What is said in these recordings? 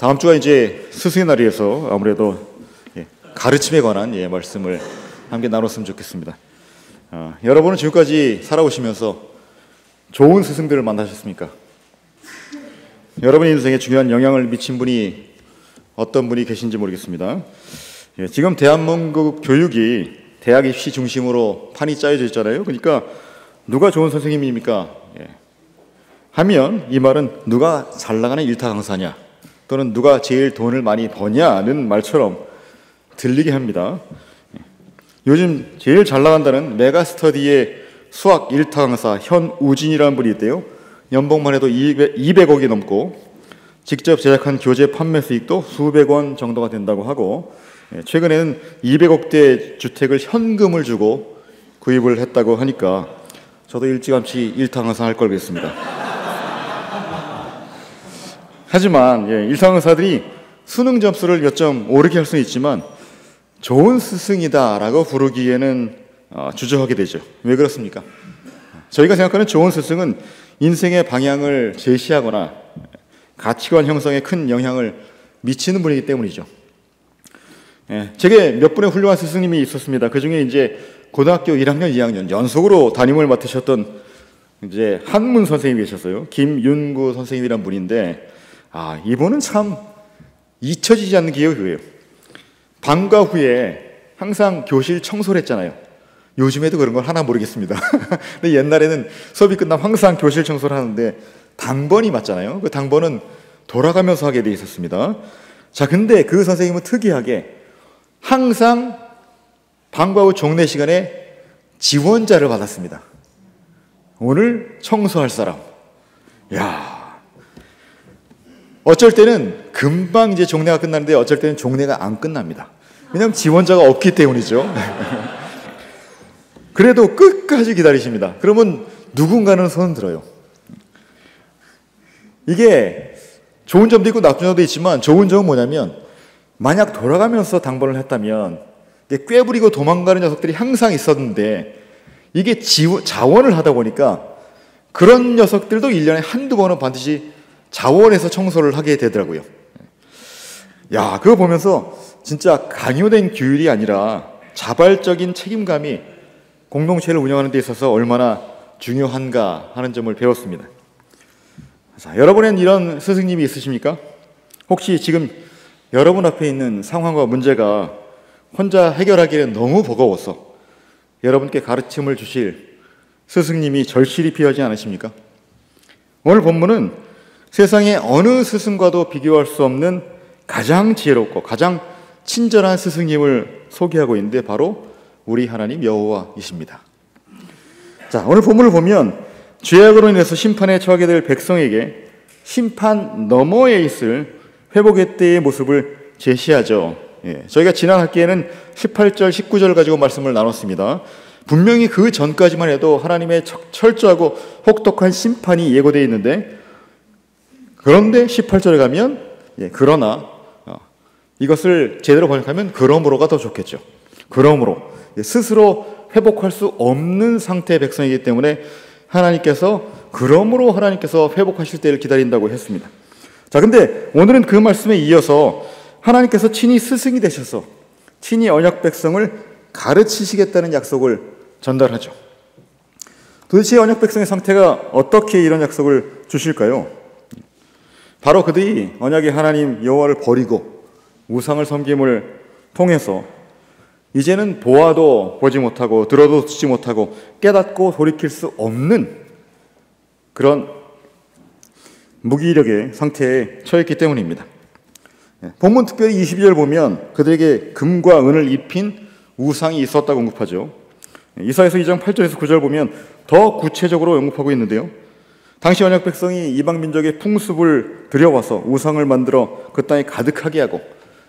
다음 주가 이제 스승의 날이어서 아무래도 가르침에 관한 말씀을 함께 나눴으면 좋겠습니다. 여러분은 지금까지 살아오시면서 좋은 스승들을 만나셨습니까? 여러분의 인생에 중요한 영향을 미친 분이 어떤 분이 계신지 모르겠습니다. 지금 대한민국 교육이 대학 입시 중심으로 판이 짜여져 있잖아요. 그러니까 누가 좋은 선생님입니까? 하면 이 말은 누가 잘 나가는 일타 강사냐 또는 누가 제일 돈을 많이 버냐는 말처럼 들리게 합니다. 요즘 제일 잘 나간다는 메가스터디의 수학 일타 강사 현우진이라는 분이 있대요. 연봉만 해도 200억이 넘고 직접 제작한 교재 판매 수익도 수백 원 정도가 된다고 하고 최근에는 200억대 주택을 현금을 주고 구입을 했다고 하니까 저도 일찌감치 일타 강사 할 걸 그랬습니다. 하지만 일타 강사들이 수능 점수를 몇 점 오르게 할 수는 있지만 좋은 스승이다라고 부르기에는 주저하게 되죠. 왜 그렇습니까? 저희가 생각하는 좋은 스승은 인생의 방향을 제시하거나 가치관 형성에 큰 영향을 미치는 분이기 때문이죠. 제게 몇 분의 훌륭한 스승님이 있었습니다. 그 중에 이제 고등학교 1학년, 2학년 연속으로 담임을 맡으셨던 이제 한문 선생님이 계셨어요. 김윤구 선생님이란 분인데, 이분은 참 잊혀지지 않는 기억이 그거예요. 방과 후에 항상 교실 청소를 했잖아요. 요즘에도 그런 걸 하나 모르겠습니다. 근데 옛날에는 수업이 끝나면 항상 교실 청소를 하는데 당번이 맞잖아요. 그 당번은 돌아가면서 하게 돼 있었습니다. 자, 근데 그 선생님은 특이하게 항상 방과 후 종례 시간에 지원자를 받았습니다. 오늘 청소할 사람. 어쩔 때는 금방 이제 종례가 끝나는데 어쩔 때는 종례가 안 끝납니다. 왜냐하면 지원자가 없기 때문이죠. 그래도 끝까지 기다리십니다. 그러면 누군가는 손을 들어요. 이게 좋은 점도 있고 나쁜 점도 있지만 좋은 점은 뭐냐면 만약 돌아가면서 당번을 했다면 꾀부리고 도망가는 녀석들이 항상 있었는데 이게 자원을 하다 보니까 그런 녀석들도 1년에 한두 번은 반드시 자원해서 청소를 하게 되더라고요. 그거 보면서 진짜 강요된 규율이 아니라 자발적인 책임감이 공동체를 운영하는 데 있어서 얼마나 중요한가 하는 점을 배웠습니다. 자, 여러분은 이런 스승님이 있으십니까? 혹시 지금 여러분 앞에 있는 상황과 문제가 혼자 해결하기에는 너무 버거워서 여러분께 가르침을 주실 스승님이 절실히 필요하지 않으십니까? 오늘 본문은 세상의 어느 스승과도 비교할 수 없는 가장 지혜롭고 가장 친절한 스승님을 소개하고 있는데 바로 우리 하나님 여호와이십니다. 자, 오늘 본문을 보면 죄악으로 인해서 심판에 처하게 될 백성에게 심판 너머에 있을 회복의 때의 모습을 제시하죠. 저희가 지난 학기에는 18절, 19절 가지고 말씀을 나눴습니다. 분명히 그 전까지만 해도 하나님의 철저하고 혹독한 심판이 예고되어 있는데 그런데 18절에 가면 그러나 이것을 제대로 번역하면 그러므로가 더 좋겠죠. 그러므로 스스로 회복할 수 없는 상태의 백성이기 때문에 그러므로 하나님께서 회복하실 때를 기다린다고 했습니다. 자, 근데 오늘은 그 말씀에 이어서 하나님께서 친히 스승이 되셔서 친히 언약 백성을 가르치시겠다는 약속을 전달하죠. 도대체 언약 백성의 상태가 어떻게 이런 약속을 주실까요? 바로 그들이 언약의 하나님 여호와를 버리고 우상을 섬김을 통해서 이제는 보아도 보지 못하고 들어도 듣지 못하고 깨닫고 돌이킬 수 없는 그런 무기력의 상태에 처했기 때문입니다. 본문 특별히 22절 보면 그들에게 금과 은을 입힌 우상이 있었다고 언급하죠. 이사야서 2장 8절에서 9절 보면 더 구체적으로 언급하고 있는데요. 당시 언약 백성이 이방 민족의 풍습을 들여와서 우상을 만들어 그 땅에 가득하게 하고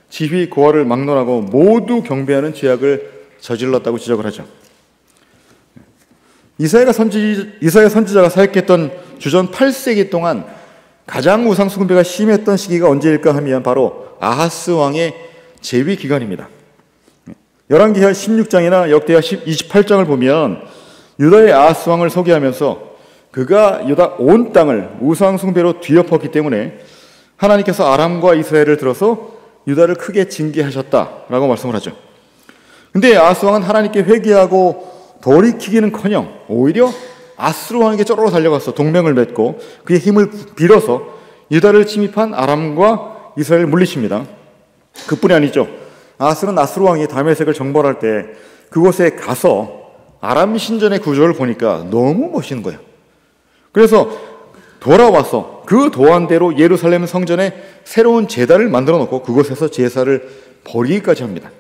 지휘 고아를 막론하고 모두 경배하는 죄악을 저질렀다고 지적을 하죠. 이사야 선지자가 사역했던 주전 8세기 동안 가장 우상 숭배가 심했던 시기가 언제일까 하면 바로 아하스 왕의 재위 기간입니다. 열왕기하 16장이나 역대하 28장을 보면 유다의 아하스 왕을 소개하면서 그가 유다 온 땅을 우상 숭배로 뒤엎었기 때문에 하나님께서 아람과 이스라엘을 들어서 유다를 크게 징계하셨다라고 말씀을 하죠. 근데 아하스 왕은 하나님께 회개하고 돌이키기는커녕 오히려 아스루 왕에게 쪼르르 달려가서 동맹을 맺고 그의 힘을 빌어서 유다를 침입한 아람과 이스라엘을 물리칩니다. 그뿐이 아니죠. 아하스는 아스루 왕이 다메섹을 정벌할 때 그곳에 가서 아람 신전의 구조를 보니까 너무 멋있는 거예요. 그래서 돌아와서 그 도안대로 예루살렘 성전에 새로운 제단을 만들어 놓고 그곳에서 제사를 벌이기까지 합니다.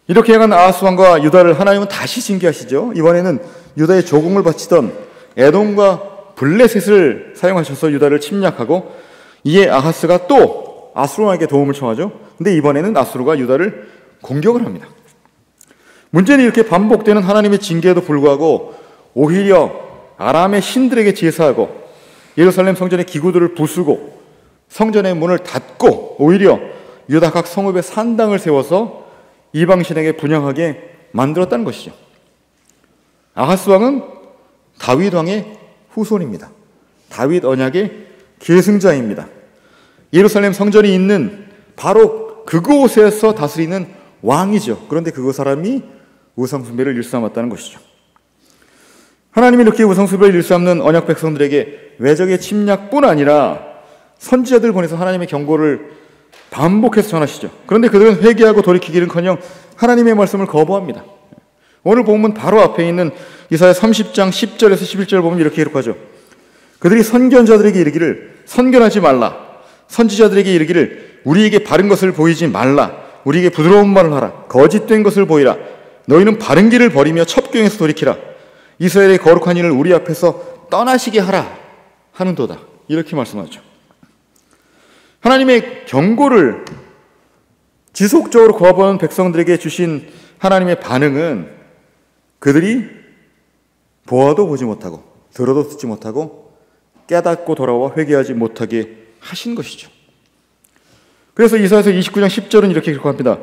이렇게 해간 아하스 왕과 유다를 하나님은 다시 징계하시죠. 이번에는 유다의 조공을 바치던 에돔과 블레셋을 사용하셔서 유다를 침략하고 이에 아하스가 또 아스루 왕에게 도움을 청하죠. 근데 이번에는 아스루가 유다를 공격을 합니다. 문제는 이렇게 반복되는 하나님의 징계에도 불구하고 오히려 아람의 신들에게 제사하고 예루살렘 성전의 기구들을 부수고 성전의 문을 닫고 오히려 유다 각 성읍에 산당을 세워서 이방신에게 분향하게 만들었다는 것이죠. 아하스 왕은 다윗 왕의 후손입니다. 다윗 언약의 계승자입니다. 예루살렘 성전이 있는 바로 그곳에서 다스리는 왕이죠. 그런데 그 사람이 우상숭배를 일삼았다는 것이죠. 하나님이 이렇게 우상숭배를 일삼는 언약 백성들에게 외적의 침략뿐 아니라 선지자들 보내서 하나님의 경고를 반복해서 전하시죠. 그런데 그들은 회개하고 돌이키기는커녕 하나님의 말씀을 거부합니다. 오늘 본문 바로 앞에 있는 이사야 30장 10절에서 11절 보면 이렇게 기록하죠. 그들이 선견자들에게 이르기를 선견하지 말라. 선지자들에게 이르기를 우리에게 바른 것을 보이지 말라. 우리에게 부드러운 말을 하라. 거짓된 것을 보이라. 너희는 바른 길을 버리며 첩경에서 돌이키라. 이스라엘의 거룩한 일을 우리 앞에서 떠나시게 하라 하는도다. 이렇게 말씀하죠. 하나님의 경고를 지속적으로 거부하는 백성들에게 주신 하나님의 반응은 그들이 보아도 보지 못하고 들어도 듣지 못하고 깨닫고 돌아와 회개하지 못하게 하신 것이죠. 그래서 이사야서 29장 10절은 이렇게 기록합니다.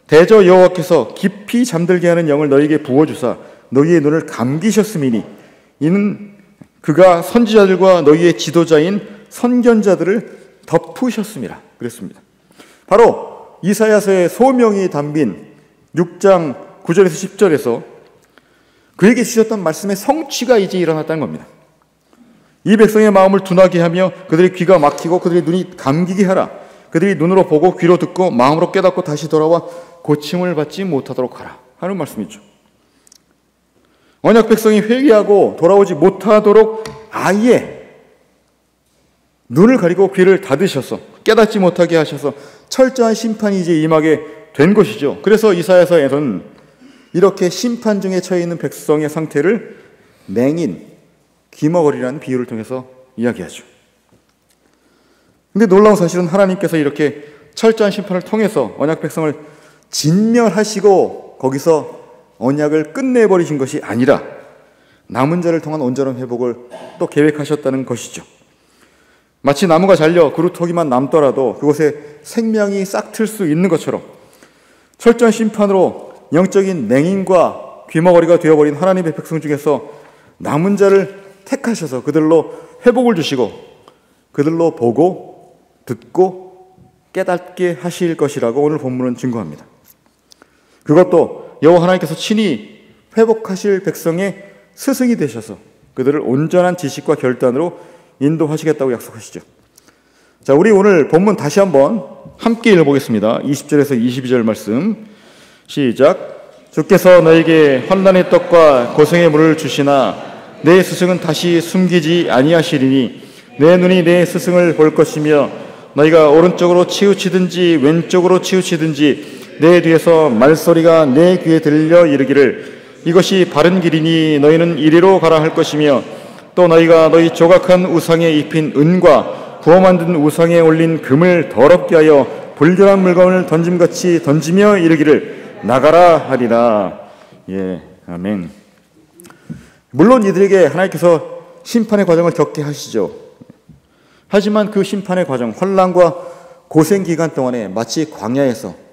대저 여호와께서 깊이 잠들게 하는 영을 너희에게 부어주사 너희의 눈을 감기셨음이니 이는 그가 선지자들과 너희의 지도자인 선견자들을 덮으셨음이라 그랬습니다. 바로 이사야서의 소명이 담긴 6장 9절에서 10절에서 그에게 주셨던 말씀의 성취가 이제 일어났다는 겁니다. 이 백성의 마음을 둔하게 하며 그들의 귀가 막히고 그들의 눈이 감기게 하라. 그들이 눈으로 보고 귀로 듣고 마음으로 깨닫고 다시 돌아와 고침을 받지 못하도록 하라 하는 말씀이죠. 언약 백성이 회개하고 돌아오지 못하도록 아예 눈을 가리고 귀를 닫으셔서 깨닫지 못하게 하셔서 철저한 심판이 이제 임하게 된 것이죠. 그래서 이사야서에서는 이렇게 심판 중에 처해 있는 백성의 상태를 맹인, 귀머거리라는 비유를 통해서 이야기하죠. 근데 놀라운 사실은 하나님께서 이렇게 철저한 심판을 통해서 언약 백성을 진멸하시고 거기서 언약을 끝내버리신 것이 아니라 남은 자를 통한 온전한 회복을 또 계획하셨다는 것이죠. 마치 나무가 잘려 그루터기만 남더라도 그곳에 생명이 싹틀 수 있는 것처럼 철저한 심판으로 영적인 맹인과 귀머거리가 되어버린 하나님의 백성 중에서 남은 자를 택하셔서 그들로 회복을 주시고 그들로 보고 듣고 깨닫게 하실 것이라고 오늘 본문은 증거합니다. 그것도 여호와 하나님께서 친히 회복하실 백성의 스승이 되셔서 그들을 온전한 지식과 결단으로 인도하시겠다고 약속하시죠. 자, 우리 오늘 본문 다시 한번 함께 읽어보겠습니다. 20절에서 22절 말씀 시작. 주께서 너에게 환난의 떡과 고생의 물을 주시나 내 스승은 다시 숨기지 아니하시리니 내 눈이 내 스승을 볼 것이며 너희가 오른쪽으로 치우치든지 왼쪽으로 치우치든지 내 뒤에서 말소리가 내 귀에 들려 이르기를 이것이 바른 길이니 너희는 이리로 가라 할 것이며 또 너희가 너희 조각한 우상에 입힌 은과 부어 만든 우상에 올린 금을 더럽게 하여 불결한 물건을 던짐같이 던지며 이르기를 나가라 하리라. 예, 아멘. 물론 이들에게 하나님께서 심판의 과정을 겪게 하시죠. 하지만 그 심판의 과정, 환난과 고생 기간 동안에 마치 광야에서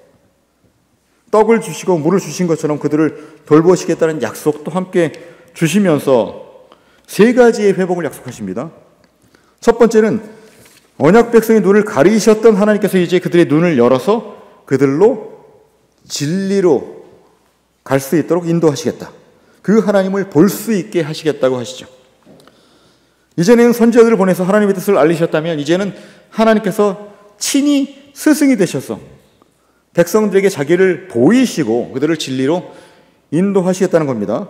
떡을 주시고 물을 주신 것처럼 그들을 돌보시겠다는 약속도 함께 주시면서 세 가지의 회복을 약속하십니다. 첫 번째는 언약 백성의 눈을 가리셨던 하나님께서 이제 그들의 눈을 열어서 그들로 진리로 갈 수 있도록 인도하시겠다. 그 하나님을 볼 수 있게 하시겠다고 하시죠. 이전에는 선지자들을 보내서 하나님의 뜻을 알리셨다면 이제는 하나님께서 친히 스승이 되셔서 백성들에게 자기를 보이시고 그들을 진리로 인도하시겠다는 겁니다.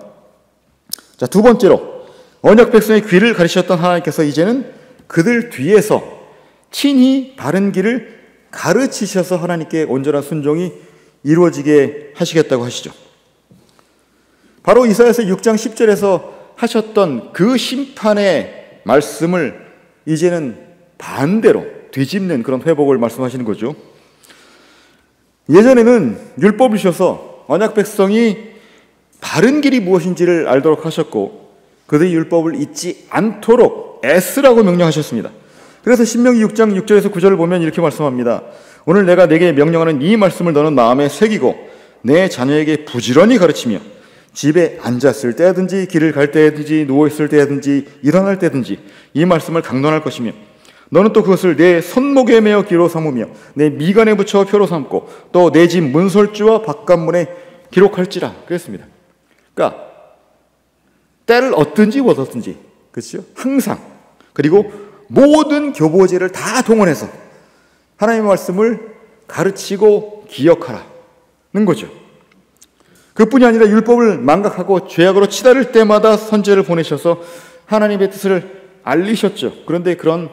자, 두 번째로 언약 백성의 귀를 가리셨던 하나님께서 이제는 그들 뒤에서 친히 바른 길을 가르치셔서 하나님께 온전한 순종이 이루어지게 하시겠다고 하시죠. 바로 이사야서 6장 10절에서 하셨던 그 심판의 말씀을 이제는 반대로 뒤집는 그런 회복을 말씀하시는 거죠. 예전에는 율법을 주셔서 언약 백성이 바른 길이 무엇인지를 알도록 하셨고 그들이 율법을 잊지 않도록 애쓰라고 명령하셨습니다. 그래서 신명기 6장 6절에서 9절을 보면 이렇게 말씀합니다. 오늘 내가 내게 명령하는 이 말씀을 너는 마음에 새기고 내 자녀에게 부지런히 가르치며 집에 앉았을 때든지 길을 갈 때든지 누워있을 때든지 일어날 때든지 이 말씀을 강론할 것이며 너는 또 그것을 내 손목에 매어 기로 삼으며 내 미간에 붙여 표로 삼고 또 내 집 문설주와 바깥문에 기록할지라 그랬습니다. 그러니까 때를 얻든지 못 얻든지 그렇죠? 항상 그리고 모든 교보제를 다 동원해서 하나님의 말씀을 가르치고 기억하라는 거죠. 그뿐이 아니라 율법을 망각하고 죄악으로 치달을 때마다 선지자를 보내셔서 하나님의 뜻을 알리셨죠. 그런데 그런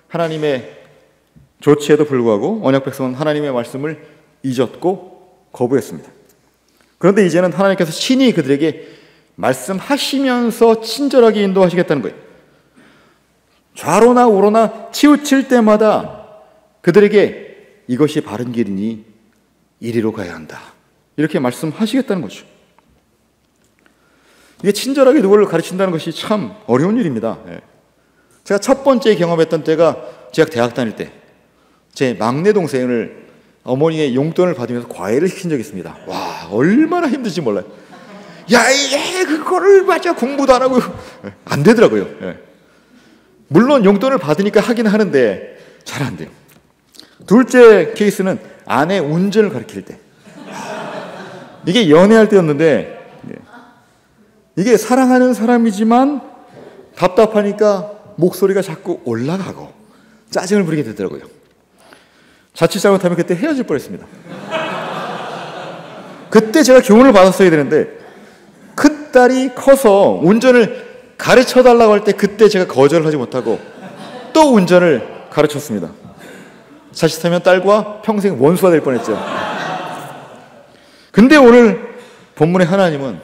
하나님의 조치에도 불구하고 언약 백성은 하나님의 말씀을 잊었고 거부했습니다. 그런데 이제는 하나님께서 친히 그들에게 말씀하시면서 친절하게 인도하시겠다는 거예요. 좌로나 우로나 치우칠 때마다 그들에게 이것이 바른 길이니 이리로 가야 한다. 이렇게 말씀하시겠다는 거죠. 이게 친절하게 누구를 가르친다는 것이 참 어려운 일입니다. 제가 첫 번째 경험했던 때가 제가 대학 다닐 때 제 막내 동생을 어머니의 용돈을 받으면서 과외를 시킨 적이 있습니다. 와, 얼마나 힘든지 몰라요. 야, 이게 그거를 맞아 공부도 안 하고 안 되더라고요. 물론 용돈을 받으니까 하긴 하는데 잘 안 돼요. 둘째 케이스는 아내 운전을 가르칠 때. 이게 연애할 때였는데 이게 사랑하는 사람이지만 답답하니까 목소리가 자꾸 올라가고 짜증을 부리게 되더라고요. 자칫 잘못하면 그때 헤어질 뻔했습니다. 그때 제가 교훈을 받았어야 되는데 큰딸이 커서 운전을 가르쳐달라고 할 때 그때 제가 거절을 하지 못하고 또 운전을 가르쳤습니다. 자칫하면 딸과 평생 원수가 될 뻔했죠. 근데 오늘 본문의 하나님은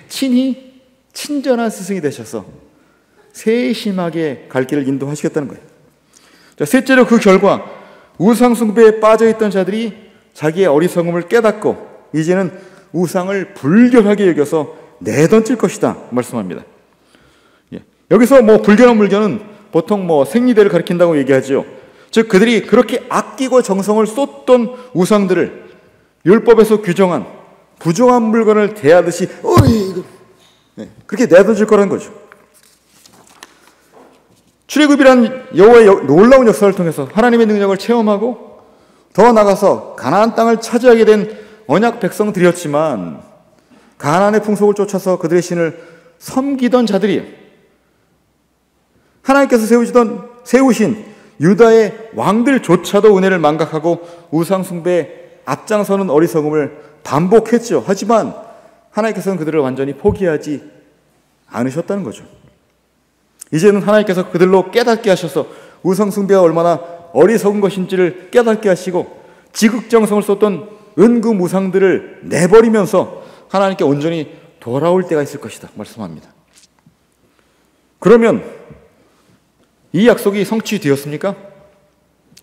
친히 친절한 스승이 되셔서 세심하게 갈 길을 인도하시겠다는 거예요. 자, 셋째로 그 결과 우상 숭배에 빠져있던 자들이 자기의 어리석음을 깨닫고 이제는 우상을 불결하게 여겨서 내던질 것이다 말씀합니다. 여기서 불결한 물견은 보통 생리대를 가리킨다고 얘기하죠. 즉 그들이 그렇게 아끼고 정성을 쏟던 우상들을 율법에서 규정한 부정한 물건을 대하듯이 그렇게 내던질 거라는 거죠. 출애굽이란 여호와의 놀라운 역사를 통해서 하나님의 능력을 체험하고 더 나아가서 가나안 땅을 차지하게 된 언약 백성들이었지만 가나안의 풍속을 쫓아서 그들의 신을 섬기던 자들이에요. 하나님께서 세우신 유다의 왕들조차도 은혜를 망각하고 우상 숭배에 앞장서는 어리석음을 반복했죠. 하지만 하나님께서는 그들을 완전히 포기하지 않으셨다는 거죠. 이제는 하나님께서 그들로 깨닫게 하셔서 우상 숭배가 얼마나 어리석은 것인지를 깨닫게 하시고 지극정성을 쏟던 은금 우상들을 내버리면서 하나님께 온전히 돌아올 때가 있을 것이다 말씀합니다. 그러면 이 약속이 성취되었습니까?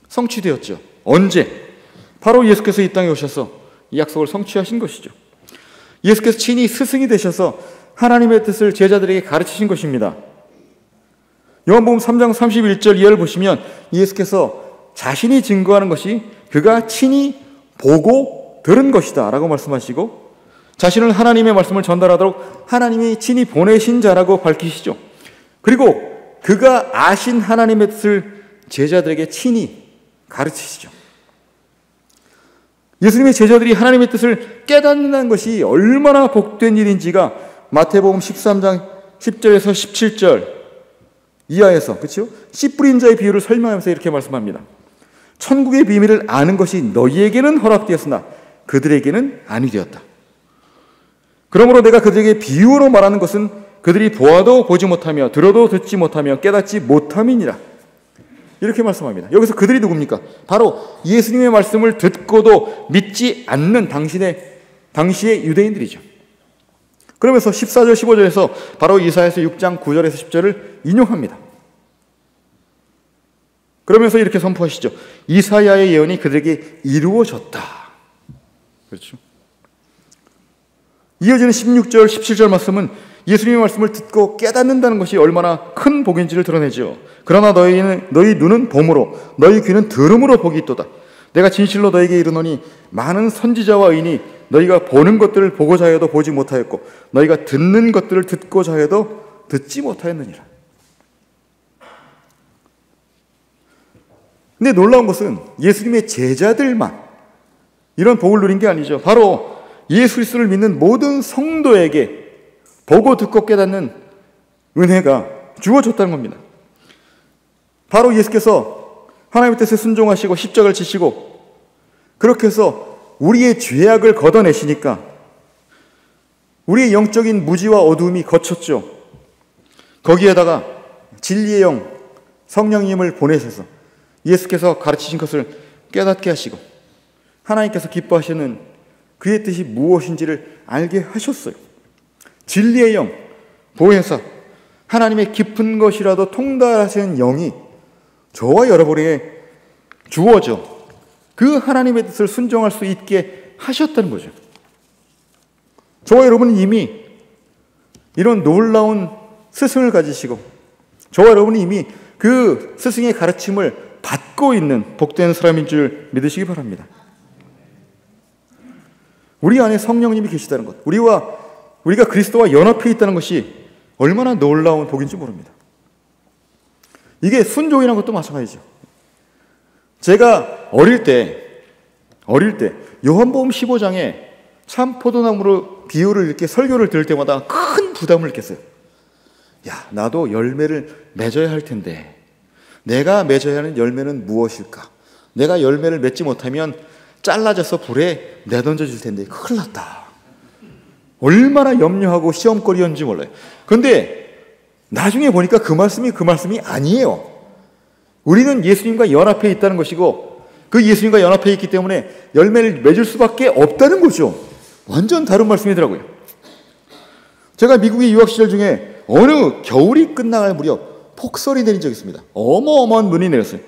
성취되었죠. 언제? 바로 예수께서 이 땅에 오셔서 이 약속을 성취하신 것이죠. 예수께서 친히 스승이 되셔서 하나님의 뜻을 제자들에게 가르치신 것입니다. 요한복음 3장 31절 이하를 보시면 예수께서 자신이 증거하는 것이 그가 친히 보고 들은 것이다 라고 말씀하시고 자신을 하나님의 말씀을 전달하도록 하나님이 친히 보내신 자라고 밝히시죠. 그리고 그가 아신 하나님의 뜻을 제자들에게 친히 가르치시죠. 예수님의 제자들이 하나님의 뜻을 깨닫는다는 것이 얼마나 복된 일인지가 마태복음 13장 10절에서 17절 이하에서, 그렇죠? 씨 뿌린 자의 비유를 설명하면서 이렇게 말씀합니다. 천국의 비밀을 아는 것이 너희에게는 허락되었으나 그들에게는 아니 되었다. 그러므로 내가 그들에게 비유로 말하는 것은 그들이 보아도 보지 못하며 들어도 듣지 못하며 깨닫지 못함이니라. 이렇게 말씀합니다. 여기서 그들이 누굽니까? 바로 예수님의 말씀을 듣고도 믿지 않는 당시의 유대인들이죠. 그러면서 14절 15절에서 바로 이사야서 6장 9절에서 10절을 인용합니다. 그러면서 이렇게 선포하시죠. 이사야의 예언이 그들에게 이루어졌다. 그렇죠. 이어지는 16절 17절 말씀은 예수님의 말씀을 듣고 깨닫는다는 것이 얼마나 큰 복인지를 드러내죠. 그러나 너희 눈은 봄으로 너희 귀는 들음으로 복이 있도다. 내가 진실로 너에게 이르노니 많은 선지자와 의인이 너희가 보는 것들을 보고자 하여도 보지 못하였고 너희가 듣는 것들을 듣고자 하여도 듣지 못하였느니라. 근데 놀라운 것은 예수님의 제자들만 이런 복을 누린 게 아니죠. 바로 예수 그리스도를 믿는 모든 성도에게 보고 듣고 깨닫는 은혜가 주어졌다는 겁니다. 바로 예수께서 하나님의 뜻에 순종하시고 십자가를 지시고 그렇게 해서 우리의 죄악을 걷어내시니까 우리의 영적인 무지와 어두움이 거쳤죠. 거기에다가 진리의 영 성령님을 보내셔서 예수께서 가르치신 것을 깨닫게 하시고 하나님께서 기뻐하시는 그의 뜻이 무엇인지를 알게 하셨어요. 진리의 영, 보혜사, 하나님의 깊은 것이라도 통달하시는 영이 저와 여러분에게 주어져 그 하나님의 뜻을 순종할 수 있게 하셨다는 거죠. 저와 여러분은 이미 이런 놀라운 스승을 가지시고 저와 여러분은 이미 그 스승의 가르침을 받고 있는 복된 사람인 줄 믿으시기 바랍니다. 우리 안에 성령님이 계시다는 것, 우리가 그리스도와 연합해 있다는 것이 얼마나 놀라운 복인지 모릅니다. 이게 순종이라는 것도 마찬가지죠. 제가 어릴 때 요한복음 15장에 참 포도나무로 비유를 이렇게 설교를 들을 때마다 큰 부담을 느꼈어요. 야, 나도 열매를 맺어야 할 텐데 내가 맺어야 하는 열매는 무엇일까? 내가 열매를 맺지 못하면 잘라져서 불에 내던져질 텐데 큰일 났다. 얼마나 염려하고 시험거리였는지 몰라요. 그런데 나중에 보니까 그 말씀이 아니에요. 우리는 예수님과 연합해 있다는 것이고 그 예수님과 연합해 있기 때문에 열매를 맺을 수밖에 없다는 거죠. 완전 다른 말씀이더라고요. 제가 미국에 유학 시절 중에 어느 겨울이 끝나갈 무렵 폭설이 내린 적이 있습니다. 어마어마한 눈이 내렸어요.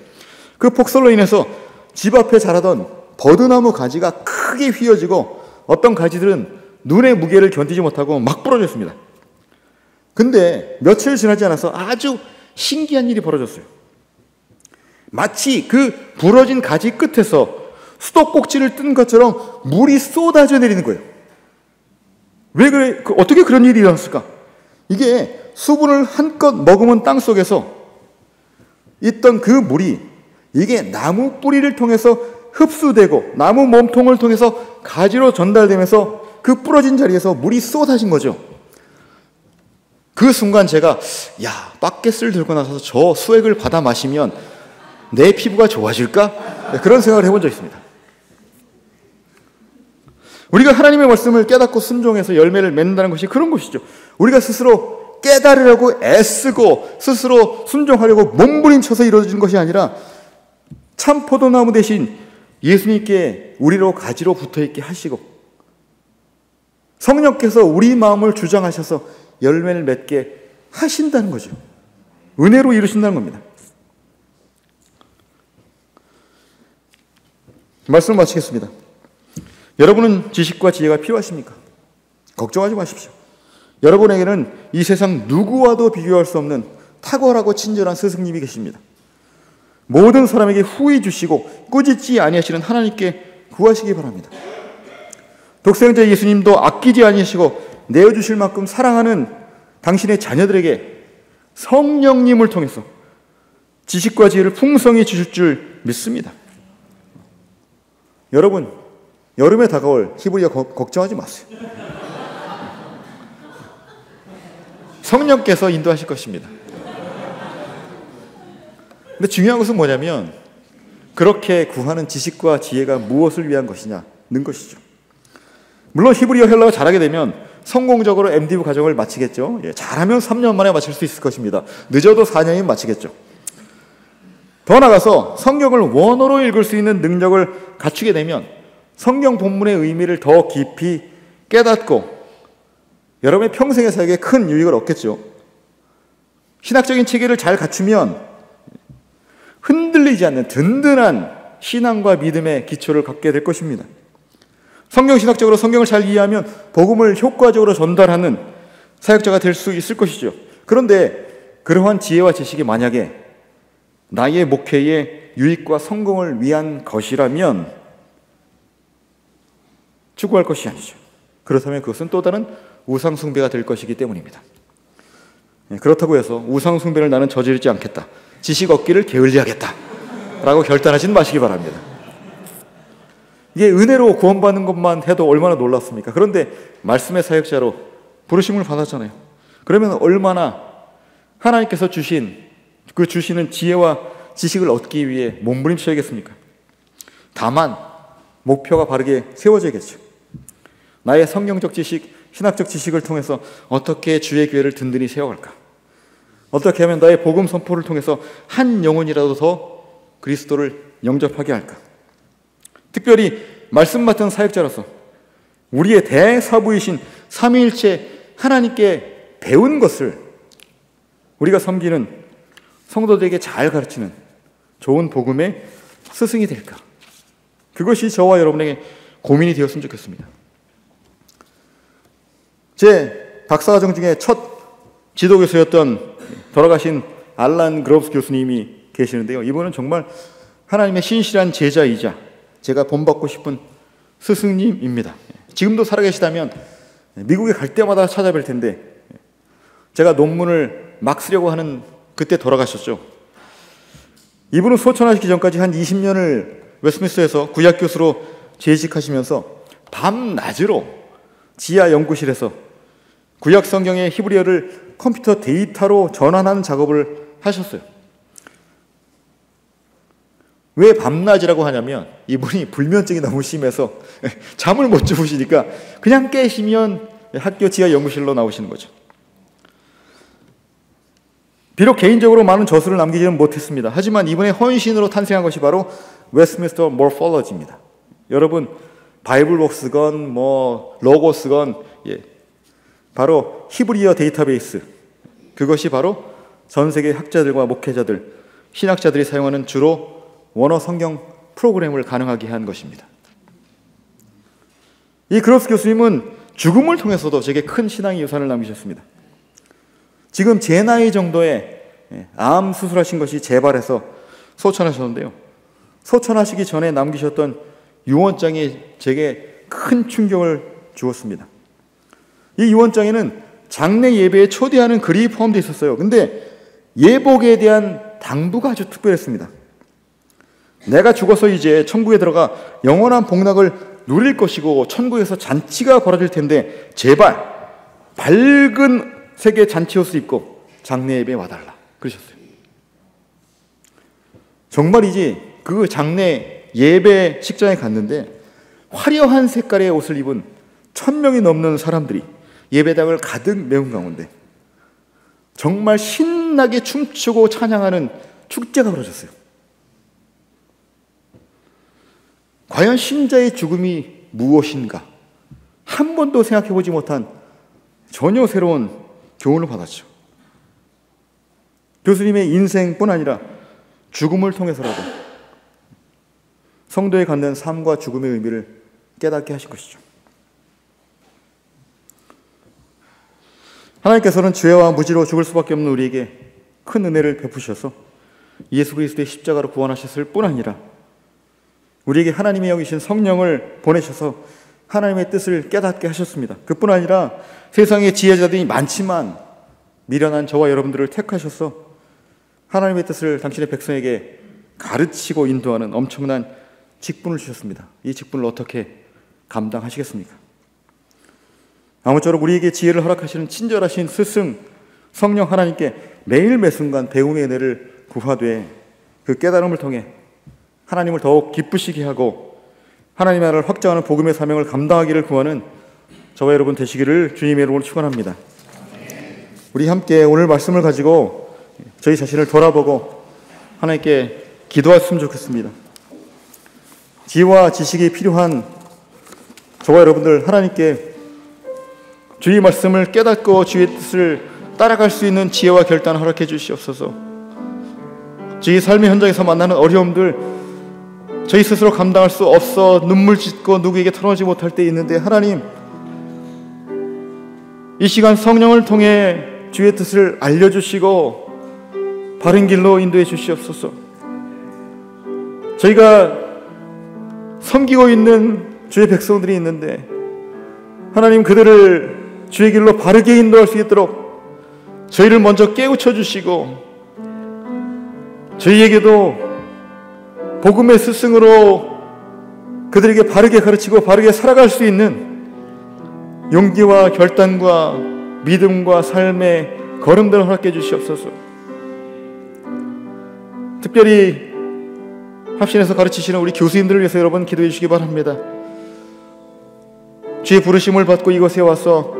그 폭설로 인해서 집 앞에 자라던 버드나무 가지가 크게 휘어지고 어떤 가지들은 눈의 무게를 견디지 못하고 막 부러졌습니다. 근데 며칠 지나지 않아서 아주 신기한 일이 벌어졌어요. 마치 그 부러진 가지 끝에서 수도꼭지를 뜬 것처럼 물이 쏟아져 내리는 거예요. 왜 그래? 어떻게 그런 일이 일어났을까? 이게 수분을 한껏 머금은 땅 속에서 있던 그 물이 이게 나무 뿌리를 통해서 흡수되고 나무 몸통을 통해서 가지로 전달되면서 그 부러진 자리에서 물이 쏟아진 거죠. 그 순간 제가 바켓을 들고 나가서 저 수액을 받아 마시면 내 피부가 좋아질까? 그런 생각을 해본 적이 있습니다. 우리가 하나님의 말씀을 깨닫고 순종해서 열매를 맺는다는 것이 그런 것이죠. 우리가 스스로 깨달으려고 애쓰고 스스로 순종하려고 몸부림쳐서 이루어지는 것이 아니라 참 포도나무 대신 예수님께 우리로 가지로 붙어있게 하시고 성령께서 우리 마음을 주장하셔서 열매를 맺게 하신다는 거죠. 은혜로 이루신다는 겁니다. 말씀을 마치겠습니다. 여러분은 지식과 지혜가 필요하십니까? 걱정하지 마십시오. 여러분에게는 이 세상 누구와도 비교할 수 없는 탁월하고 친절한 스승님이 계십니다. 모든 사람에게 후히 주시고 꾸짖지 아니하시는 하나님께 구하시기 바랍니다. 독생자 예수님도 아끼지 아니하시고 내어주실 만큼 사랑하는 당신의 자녀들에게 성령님을 통해서 지식과 지혜를 풍성히 주실 줄 믿습니다. 여러분, 여름에 다가올 히브리어 걱정하지 마세요. 성령께서 인도하실 것입니다. 근데 중요한 것은 뭐냐면 그렇게 구하는 지식과 지혜가 무엇을 위한 것이냐는 것이죠. 물론 히브리어 헬라어 잘하게 되면 성공적으로 MDiv 과정을 마치겠죠. 잘하면 3년 만에 마칠 수 있을 것입니다. 늦어도 4년이면 마치겠죠. 더 나아가서 성경을 원어로 읽을 수 있는 능력을 갖추게 되면 성경 본문의 의미를 더 깊이 깨닫고 여러분의 평생의 사역에 큰 유익을 얻겠죠. 신학적인 체계를 잘 갖추면 흔들리지 않는 든든한 신앙과 믿음의 기초를 갖게 될 것입니다. 성경신학적으로 성경을 잘 이해하면 복음을 효과적으로 전달하는 사역자가 될 수 있을 것이죠. 그런데 그러한 지혜와 지식이 만약에 나의 목회의 유익과 성공을 위한 것이라면 추구할 것이 아니죠. 그렇다면 그것은 또 다른 우상숭배가 될 것이기 때문입니다. 그렇다고 해서 우상숭배를 나는 저지르지 않겠다, 지식 얻기를 게을리하겠다 라고 결단하지는 마시기 바랍니다. 이게 은혜로 구원받는 것만 해도 얼마나 놀랍습니까? 그런데 말씀의 사역자로 부르심을 받았잖아요. 그러면 얼마나 하나님께서 주시는 지혜와 지식을 얻기 위해 몸부림쳐야겠습니까? 다만 목표가 바르게 세워져야겠죠. 나의 성경적 지식, 신학적 지식을 통해서 어떻게 주의 교회를 든든히 세워갈까? 어떻게 하면 나의 복음 선포를 통해서 한 영혼이라도 더 그리스도를 영접하게 할까? 특별히 말씀 맡은 사역자로서 우리의 대사부이신 삼위일체 하나님께 배운 것을 우리가 섬기는 성도들에게 잘 가르치는 좋은 복음의 스승이 될까? 그것이 저와 여러분에게 고민이 되었으면 좋겠습니다. 제 박사과정 중에 첫 지도교수였던 돌아가신 알란 그롭스 교수님이 계시는데요. 이분은 정말 하나님의 신실한 제자이자 제가 본받고 싶은 스승님입니다. 지금도 살아계시다면 미국에 갈 때마다 찾아뵐 텐데 제가 논문을 막 쓰려고 하는 그때 돌아가셨죠. 이분은 소천하시기 전까지 한 20년을 웨스트민스터에서 구약 교수로 재직하시면서 밤낮으로 지하 연구실에서 구약 성경의 히브리어를 컴퓨터 데이터로 전환하는 작업을 하셨어요. 왜 밤낮이라고 하냐면 이분이 불면증이 너무 심해서 잠을 못 주무시니까 그냥 깨시면 학교 지하 연구실로 나오시는 거죠. 비록 개인적으로 많은 저술을 남기지는 못했습니다. 하지만 이분의 헌신으로 탄생한 것이 바로 웨스트민스터 모르폴로지입니다. 여러분 바이블복스건 로고스건 바로 히브리어 데이터베이스, 그것이 바로 전 세계 학자들과 목회자들, 신학자들이 사용하는 주로 원어 성경 프로그램을 가능하게 한 것입니다. 이 그롭스 교수님은 죽음을 통해서도 제게 큰 신앙의 유산을 남기셨습니다. 지금 제 나이 정도에 암 수술하신 것이 재발해서 소천하셨는데요. 소천하시기 전에 남기셨던 유언장이 제게 큰 충격을 주었습니다. 이 유언장에는 장례 예배에 초대하는 글이 포함되어 있었어요. 근데 예복에 대한 당부가 아주 특별했습니다. 내가 죽어서 이제 천국에 들어가 영원한 복락을 누릴 것이고 천국에서 잔치가 벌어질 텐데 제발 밝은 색의 잔치 옷을 입고 장례 예배에 와달라 그러셨어요. 정말이지 그 장례 예배 식장에 갔는데 화려한 색깔의 옷을 입은 1000명이 넘는 사람들이 예배당을 가득 메운 가운데 정말 신나게 춤추고 찬양하는 축제가 벌어졌어요. 과연 신자의 죽음이 무엇인가? 한 번도 생각해 보지 못한 전혀 새로운 교훈을 받았죠. 교수님의 인생뿐 아니라 죽음을 통해서라도 성도에 갖는 삶과 죽음의 의미를 깨닫게 하실 것이죠. 하나님께서는 죄와 무지로 죽을 수밖에 없는 우리에게 큰 은혜를 베푸셔서 예수 그리스도의 십자가로 구원하셨을 뿐 아니라 우리에게 하나님이 여기신 성령을 보내셔서 하나님의 뜻을 깨닫게 하셨습니다. 그뿐 아니라 세상에 지혜자들이 많지만 미련한 저와 여러분들을 택하셔서 하나님의 뜻을 당신의 백성에게 가르치고 인도하는 엄청난 직분을 주셨습니다. 이 직분을 어떻게 감당하시겠습니까? 아무쪼록 우리에게 지혜를 허락하시는 친절하신 스승 성령 하나님께 매일 매순간 배움의 은혜를 구하되 그 깨달음을 통해 하나님을 더욱 기쁘시게 하고 하나님의 나라를 확장하는 복음의 사명을 감당하기를 구하는 저와 여러분 되시기를 주님의 이름으로 축원합니다. 우리 함께 오늘 말씀을 가지고 저희 자신을 돌아보고 하나님께 기도했으면 좋겠습니다. 지혜와 지식이 필요한 저와 여러분들, 하나님께 주의 말씀을 깨닫고 주의 뜻을 따라갈 수 있는 지혜와 결단을 허락해 주시옵소서. 저희 삶의 현장에서 만나는 어려움들, 저희 스스로 감당할 수 없어 눈물 짓고 누구에게 털어놓지 못할 때 있는데, 하나님 이 시간 성령을 통해 주의 뜻을 알려주시고 바른 길로 인도해 주시옵소서. 저희가 섬기고 있는 주의 백성들이 있는데, 하나님 그들을 주의 길로 바르게 인도할 수 있도록 저희를 먼저 깨우쳐 주시고, 저희에게도 복음의 스승으로 그들에게 바르게 가르치고 바르게 살아갈 수 있는 용기와 결단과 믿음과 삶의 걸음들을 허락해 주시옵소서. 특별히 합신에서 가르치시는 우리 교수님들을 위해서 여러분 기도해 주시기 바랍니다. 주의 부르심을 받고 이곳에 와서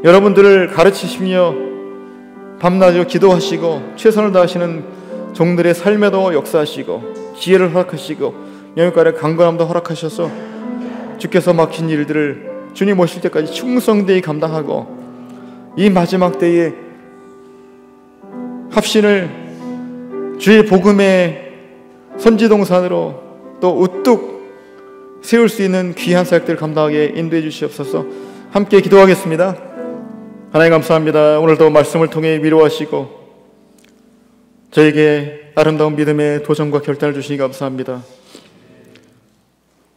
여러분들을 가르치시며 밤낮으로 기도하시고 최선을 다하시는 종들의 삶에도 역사하시고 지혜를 허락하시고 영역간의 강건함도 허락하셔서 주께서 막힌 일들을 주님 오실 때까지 충성되이 감당하고 이 마지막 때에 합신을 주의 복음의 선지동산으로 또 우뚝 세울 수 있는 귀한 사역들을 감당하게 인도해 주시옵소서. 함께 기도하겠습니다. 하나님 감사합니다. 오늘도 말씀을 통해 위로하시고 저에게 아름다운 믿음의 도전과 결단을 주시니 감사합니다.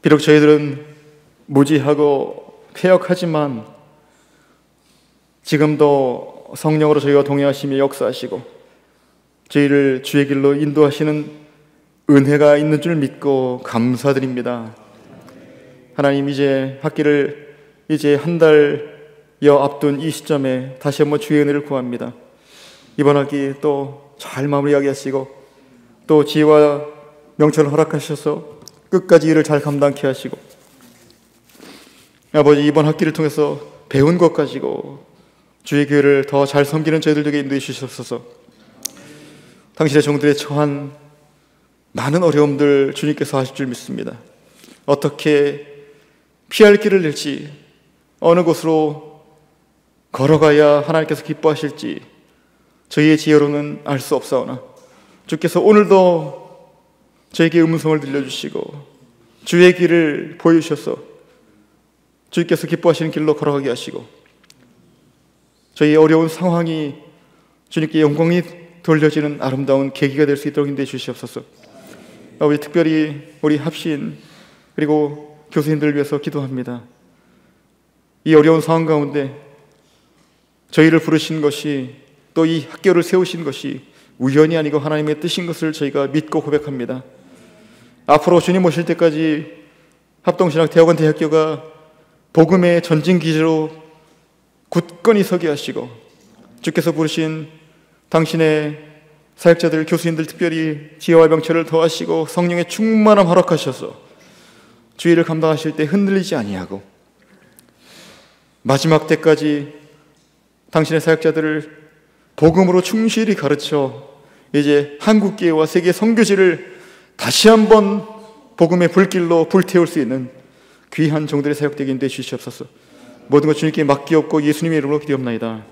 비록 저희들은 무지하고 폐역하지만 지금도 성령으로 저희와 동행하시며 역사하시고 저희를 주의 길로 인도하시는 은혜가 있는 줄 믿고 감사드립니다. 하나님, 이제 학기를 이제 한 달여 앞둔 이 시점에 다시 한번 주의 은혜를 구합니다. 이번 학기 또 잘 마무리하게 하시고 또 지혜와 명철을 허락하셔서 끝까지 일을 잘 감당케 하시고, 아버지 이번 학기를 통해서 배운 것 가지고 주의 교회를 더 잘 섬기는 저희들 되게 인도해 주시옵소서. 당신의 종들의 처한 많은 어려움들 주님께서 하실 줄 믿습니다. 어떻게 피할 길을 낼지, 어느 곳으로 걸어가야 하나님께서 기뻐하실지 저희의 지혜로는 알 수 없사오나 주께서 오늘도 저에게 음성을 들려주시고 주의 길을 보여주셔서 주께서 기뻐하시는 길로 걸어가게 하시고 저희의 어려운 상황이 주님께 영광이 돌려지는 아름다운 계기가 될 수 있도록 인도해 주시옵소서. 아버지, 특별히 우리 합신 그리고 교수님들을 위해서 기도합니다. 이 어려운 상황 가운데 저희를 부르신 것이, 또 이 학교를 세우신 것이 우연이 아니고 하나님의 뜻인 것을 저희가 믿고 고백합니다. 앞으로 주님 오실 때까지 합동신학 대학원 대학교가 복음의 전진기지로 굳건히 서게 하시고 주께서 부르신 당신의 사역자들, 교수님들 특별히 지혜와 명철을 더하시고 성령의 충만함 허락하셔서 주의를 감당하실 때 흔들리지 아니하고 마지막 때까지 당신의 사역자들을 복음으로 충실히 가르쳐 이제 한국교회와 세계 선교지를 다시 한번 복음의 불길로 불태울 수 있는 귀한 종들의 사역되게 인도해 주시옵소서. 모든 것 주님께 맡기옵고 예수님의 이름으로 기도합나이다.